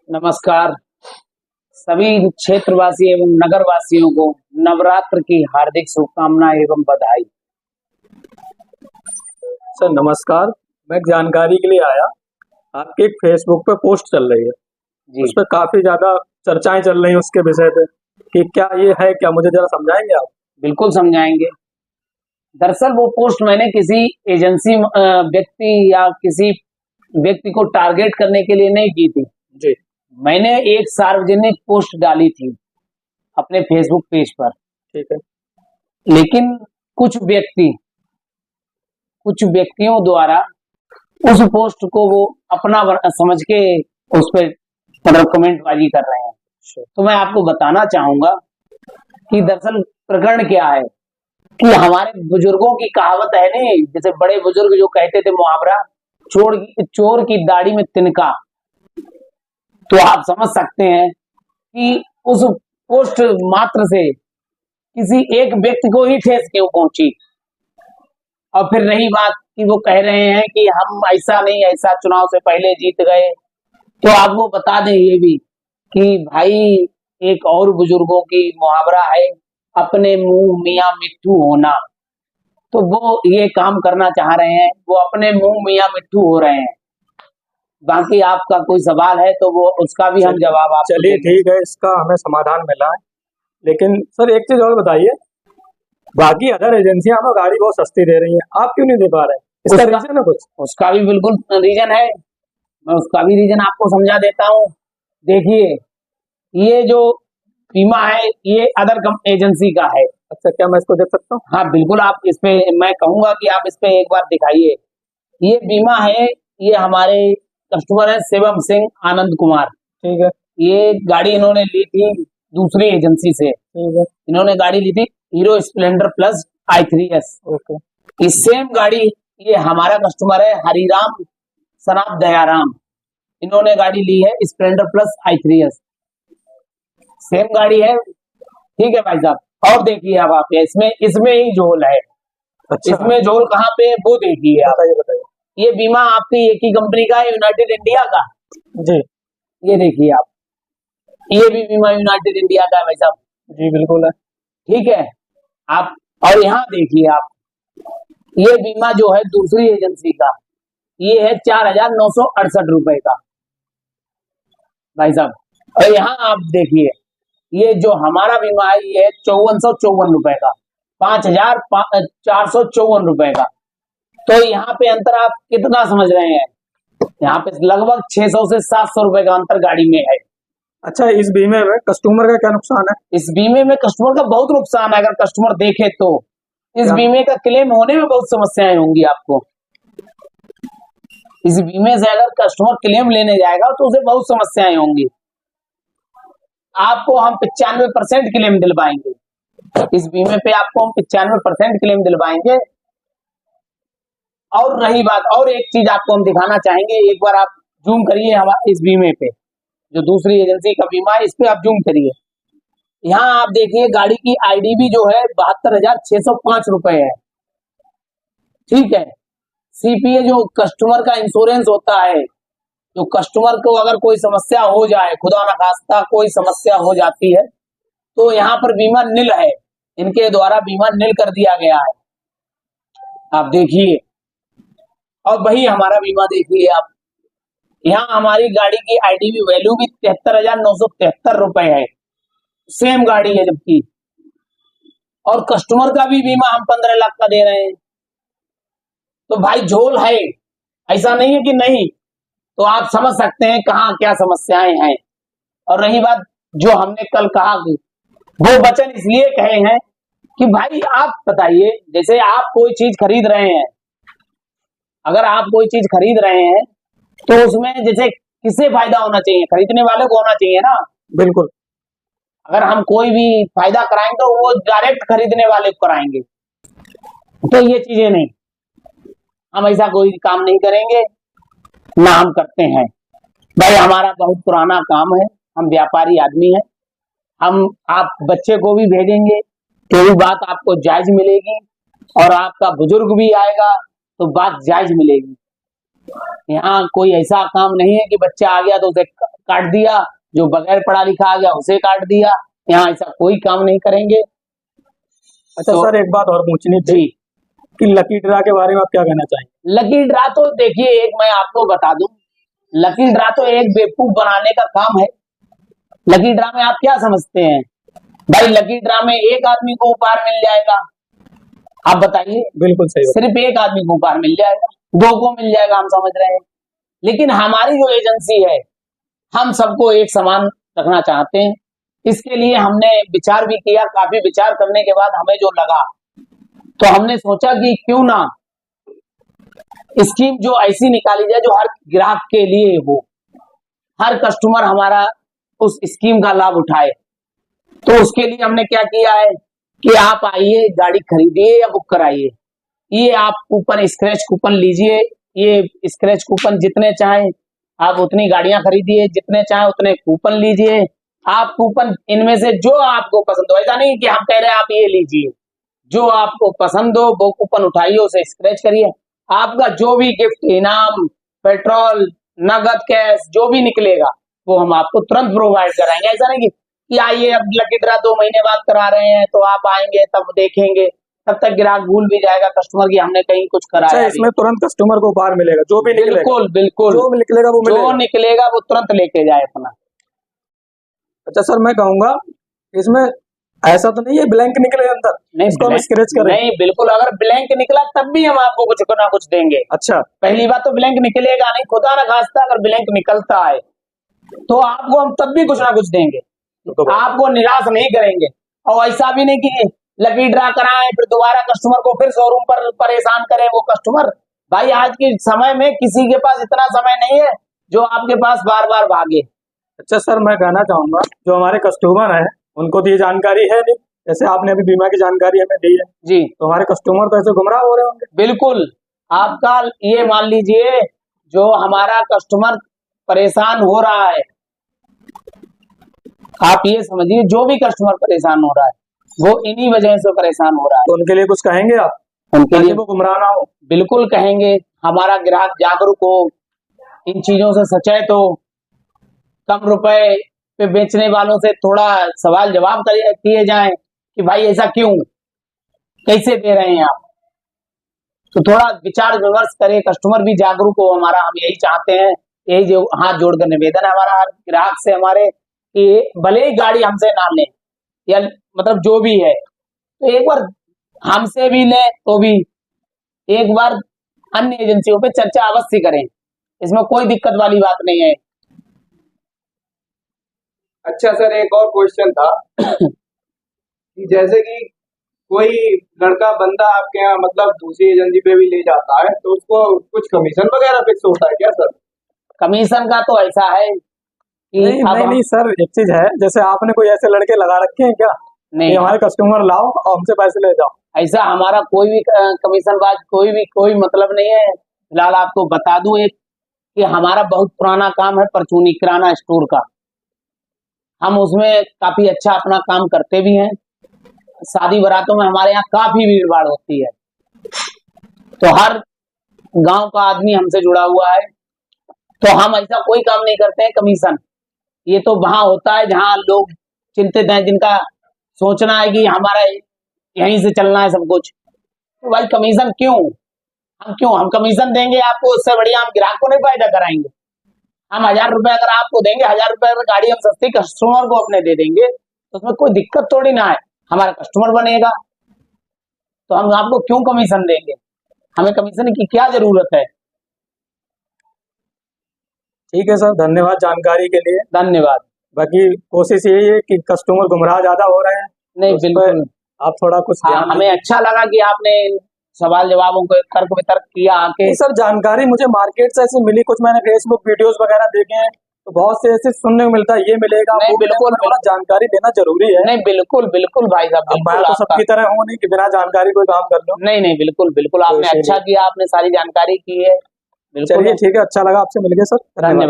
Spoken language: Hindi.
नमस्कार सभी क्षेत्रवासी एवं नगरवासियों को नवरात्र की हार्दिक शुभकामनाएं एवं बधाई। सर नमस्कार, मैं जानकारी के लिए आया। आपकी एक फेसबुक पे पोस्ट चल रही है जी उस पर काफी ज्यादा चर्चाएं चल रही हैं उसके विषय पे कि क्या ये है, क्या मुझे जरा समझाएंगे आप? बिल्कुल समझाएंगे। दरअसल वो पोस्ट मैंने किसी एजेंसी व्यक्ति या किसी व्यक्ति को टारगेट करने के लिए नहीं की थी। जी मैंने एक सार्वजनिक पोस्ट डाली थी अपने फेसबुक पेज पर, ठीक है। लेकिन कुछ व्यक्तियों द्वारा उस पोस्ट को वो अपना समझ के उस पर मतलब कमेंटबाजी कर रहे हैं। तो मैं आपको बताना चाहूंगा कि दरअसल प्रकरण क्या है कि हमारे बुजुर्गों की कहावत है नहीं, जैसे बड़े बुजुर्ग जो कहते थे मुहावरा, चोर की दाढ़ी में तिनका। तो आप समझ सकते हैं कि उस पोस्ट मात्र से किसी एक व्यक्ति को ही ठेस क्यों पहुंची। और फिर रही बात कि वो कह रहे हैं कि हम ऐसा नहीं, ऐसा चुनाव से पहले जीत गए। तो आपको बता दें ये भी कि भाई एक और बुजुर्गों की मुहावरा है, अपने मुंह मियां मिट्ठू होना। तो वो ये काम करना चाह रहे हैं, वो अपने मुंह मियां मिट्ठू हो रहे हैं। बाकी आपका कोई सवाल है तो वो उसका भी हम जवाब आपको चलिए देंगे। ठीक है, इसका हमें समाधान मिला है। लेकिन सर एक चीज और बताइए, बाकी अदर एजेंसियां हमें गाड़ी बहुत सस्ती दे रही हैं, आप क्यों नहीं दे पा रहे हैं? इसका रीजन है कुछ? उसका भी बिल्कुल रीजन है, मैं उसका भी रीजन आपको समझा देता हूँ। देखिए, ये जो बीमा है ये अदर एजेंसी का है। अच्छा, क्या मैं इसको देख सकता हूँ? हाँ बिल्कुल, आप इस पे, मैं कहूंगा कि आप इस पे एक बार दिखाइए। ये बीमा है, ये हमारे कस्टमर है शिवम सिंह आनंद कुमार। ठीक है, ये गाड़ी इन्होंने ली थी दूसरी एजेंसी से। ठीक है, इन्होंने गाड़ी ली थी hero Splendor plus i3s। Okay. इस सेम गाड़ी, ये हमारा कस्टमर है हरिराम सनाब दयाराम। इन्होंने गाड़ी ली है स्प्लेंडर प्लस i3s, सेम गाड़ी है। ठीक है भाई साहब, और देखिए अब आप इसमें इसमें ही झोल है। अच्छा, इसमें झोल कहाँ पे है वो देखिए आप। बताइए बताइए। ये बीमा आपकी एक ही कंपनी का है, यूनाइटेड इंडिया का। जी ये देखिए आप, ये भी बीमा यूनाइटेड इंडिया का है भाई साहब। जी बिल्कुल है। ठीक है आप, और यहाँ देखिए आप, ये बीमा जो है दूसरी एजेंसी का, ये है 4,968 रुपए का भाई साहब। और यहाँ आप देखिए, ये जो हमारा बीमा है ये है 5,454 रुपए का, 5,454 रुपए का। तो यहाँ पे अंतर आप कितना समझ रहे हैं? यहाँ पे लगभग 600 से 700 रुपए का अंतर गाड़ी में है। अच्छा, इस बीमे में कस्टमर का क्या नुकसान है? इस बीमे में कस्टमर का बहुत नुकसान है, अगर कस्टमर देखे तो। इस क्या? बीमे का क्लेम होने में बहुत समस्याएं होंगी आपको। इस बीमे से अगर कस्टमर क्लेम लेने जाएगा तो उसे बहुत समस्याएं होंगी। आपको हम 95% क्लेम दिलवाएंगे, इस बीमे पे आपको हम 95% क्लेम दिलवाएंगे। और रही बात, और एक चीज आपको हम दिखाना चाहेंगे, एक बार आप जूम करिए हमारे इस बीमे पे, जो दूसरी एजेंसी का बीमा है इस पे आप जूम करिए। यहाँ आप देखिए गाड़ी की आईडीबी जो है 72,605 रुपए है। ठीक है, सीपीए जो कस्टमर का इंश्योरेंस होता है, जो कस्टमर को अगर कोई समस्या हो जाए, खुदा न खास्ता कोई समस्या हो जाती है, तो यहाँ पर बीमा नील है, इनके द्वारा बीमा नील कर दिया गया है। आप देखिए, और वही हमारा बीमा देखिए आप, यहाँ हमारी गाड़ी की आईडीबी वैल्यू भी 73,973 रुपए है, सेम गाड़ी है जबकि। और कस्टमर का भी बीमा हम 15 लाख का दे रहे हैं। तो भाई झोल है, ऐसा नहीं है कि नहीं। तो आप समझ सकते हैं कहाँ क्या समस्याएं हैं। और रही बात जो हमने कल कहा, वो वचन इसलिए कहे हैं कि भाई आप बताइए, जैसे आप कोई चीज खरीद रहे हैं, अगर आप कोई चीज खरीद रहे हैं तो उसमें जैसे किससे फायदा होना चाहिए? खरीदने वाले को होना चाहिए ना। बिल्कुल। अगर हम कोई भी फायदा कराएंगे तो वो डायरेक्ट खरीदने वाले को कराएंगे। तो ये चीजें नहीं, हम ऐसा कोई काम नहीं करेंगे, ना हम करते हैं। भाई हमारा बहुत पुराना काम है, हम व्यापारी आदमी हैं। हम आप बच्चे को भी भेजेंगे तो भी बात आपको जायज मिलेगी, और आपका बुजुर्ग भी आएगा तो बात जायज मिलेगी। यहाँ कोई ऐसा काम नहीं है कि बच्चा आ गया तो उसे काट दिया, जो बगैर पढ़ा लिखा आ गया उसे काट दिया। यहाँ ऐसा कोई काम नहीं करेंगे। अच्छा तो सर, एक बात और पूछनी थी जी, कि लकी ड्रा के बारे में आप क्या कहना चाहेंगे? लकी ड्रा तो देखिए, एक मैं आपको बता दूं, लकी ड्रा तो एक बेवकूफ बनाने का काम है। लकी ड्रा में आप क्या समझते हैं भाई? लकी ड्रा में एक आदमी को उपहार मिल जाएगा, आप बताइए। बिल्कुल सही बात। सिर्फ एक आदमी को उपहार मिल जाएगा, दो को मिल जाएगा, हम समझ रहे हैं। लेकिन हमारी जो एजेंसी है, हम सबको एक समान रखना चाहते हैं। इसके लिए हमने विचार भी किया, काफी विचार करने के बाद हमें जो लगा, तो हमने सोचा कि क्यों ना स्कीम जो ऐसी निकाली जाए जो हर ग्राहक के लिए हो, हर कस्टमर हमारा उस स्कीम का लाभ उठाए। तो उसके लिए हमने क्या किया है कि आप आइए, गाड़ी खरीदिए या बुक कराइए, ये आप कूपन, स्क्रैच कूपन लीजिए। ये स्क्रैच कूपन जितने चाहें आप उतनी गाड़ियां खरीदिए, जितने चाहें उतने कूपन लीजिए। आप कूपन इनमें से जो आपको पसंद हो, ऐसा नहीं कि हम कह रहे हैं आप ये लीजिए, जो आपको पसंद हो वो कूपन उठाइए, उसे स्क्रैच करिए। आपका जो भी गिफ्ट, इनाम, पेट्रोल, नगद, कैश जो भी निकलेगा वो हम आपको तुरंत प्रोवाइड कराएंगे। ऐसा नहीं कि आइए अब लकी ड्रा 2 महीने बाद करा रहे हैं तो आप आएंगे तब देखेंगे, तब तक ग्राहक भूल भी जाएगा कस्टमर की हमने कहीं कुछ कराया। अच्छा, इसमें तुरंत कस्टमर को उपहार मिलेगा, जो भी निकलेगा? बिल्कुल बिल्कुल, जो निकलेगा वो जो मिलेगा। निकलेगा वो तुरंत लेके जाए अपना। अच्छा सर, मैं कहूंगा इसमें ऐसा तो नहीं है ब्लैंक निकले अंदर, नहीं, इसको हम स्क्रैच करें? नहीं, बिल्कुल, अगर ब्लैंक निकला तब भी हम आपको कुछ ना कुछ देंगे। अच्छा, पहली बात तो ब्लैंक निकलेगा नहीं, खुदा ना खास्ता अगर ब्लैंक निकलता है तो आपको हम तब भी कुछ ना कुछ देंगे, तो आपको निराश नहीं करेंगे। और ऐसा भी नहीं कि लकी ड्रा कराएं फिर दोबारा कस्टमर को फिर शोरूम पर परेशान करें वो कस्टमर। भाई आज के समय में किसी के पास इतना समय नहीं है जो आपके पास बार बार भागे। अच्छा सर, मैं कहना चाहूंगा जो हमारे कस्टमर है उनको तो ये जानकारी है नहीं, जैसे आपने अभी बीमा की जानकारी हमें दी है, जी तो हमारे कस्टमर तो ऐसे गुमराह हो रहे होंगे। बिल्कुल, आपका ये मान लीजिए जो हमारा कस्टमर परेशान हो रहा है, आप ये समझिए जो भी कस्टमर परेशान हो रहा है वो इन्हीं वजह से परेशान हो रहा है। तो उनके लिए कुछ कहेंगे आप, उनके लिए वो गुमराह ना हो? बिल्कुल कहेंगे, हमारा ग्राहक जागरूक हो, इन चीजों से सचेत हो, कम रुपए पे बेचने वालों से थोड़ा सवाल जवाब किए जाएं कि भाई ऐसा क्यों, कैसे दे रहे हैं आप, तो थोड़ा विचार विमर्श करे, कस्टमर भी जागरूक हो हमारा, हम यही चाहते हैं। यही जो हाथ जोड़कर निवेदन है हमारा हर ग्राहक से हमारे कि भले ही गाड़ी हमसे ना लें या मतलब जो भी है, तो एक बार हमसे भी लें तो भी एक बार अन्य एजेंसियों पे चर्चा अवश्य करें, इसमें कोई दिक्कत वाली बात नहीं है। अच्छा सर, एक और क्वेश्चन था कि जैसे कि कोई लड़का बंदा आपके यहाँ मतलब दूसरी एजेंसी पे भी ले जाता है तो उसको कुछ कमीशन वगैरह फिक्स होता है क्या सर? कमीशन का तो ऐसा है कि नहीं सर, एक चीज है, जैसे आपने कोई ऐसे लड़के लगा रखे हैं क्या नहीं, हमारे कस्टमर लाओ और हमसे पैसे ले जाओ? ऐसा हमारा कोई भी कमीशन बाज कोई मतलब नहीं है। फिलहाल आपको बता दूं एक कि हमारा बहुत पुराना काम है परचूनी किराना स्टोर का, हम उसमें काफी अच्छा अपना काम करते भी हैं। शादी बारातों में हमारे यहाँ काफी भीड़ भाड़ होती है, तो हर गांव का आदमी हमसे जुड़ा हुआ है, तो हम ऐसा कोई काम नहीं करते हैं कमीशन। ये तो वहां होता है जहां लोग चिंतित हैं, जिनका सोचना है कि हमारा यहीं से चलना है सब कुछ, तो भाई कमीशन क्यों, हम कमीशन देंगे आपको, उससे बढ़िया हम ग्राहक को नहीं फायदा कराएंगे। हम 1000 रुपए अगर आपको देंगे, 1000 रुपए में गाड़ी हम सस्ती कस्टमर को अपने दे देंगे, तो उसमें कोई दिक्कत थोड़ी ना है, हमारा कस्टमर बनेगा, तो हम आपको क्यों कमीशन देंगे, हमें कमीशन की क्या जरूरत है। ठीक है सर, धन्यवाद जानकारी के लिए। धन्यवाद। बाकी कोशिश यही है कि कस्टमर गुमराह ज्यादा हो रहे हैं, नहीं बिल्कुल, आप थोड़ा कुछ ध्यान हमें अच्छा लगा कि आपने सवाल जवाबों को तर्क वितर्क किया आके। सर जानकारी मुझे मार्केट से ऐसे मिली, कुछ मैंने फेसबुक वीडियोस वगैरह देखे हैं, तो बहुत से ऐसे सुनने को मिलता है ये मिलेगा, नहीं बिल्कुल, थोड़ा जानकारी देना जरूरी है। नहीं बिल्कुल बिल्कुल भाई साहब, मैं तो सबकी तरह हूँ नहीं कि बिना जानकारी कोई काम कर लो। नहीं बिल्कुल बिल्कुल, आपने अच्छा किया, आपने सारी जानकारी की है। चलिए ठीक है, अच्छा लगा आपसे मिलके सर, धन्यवाद।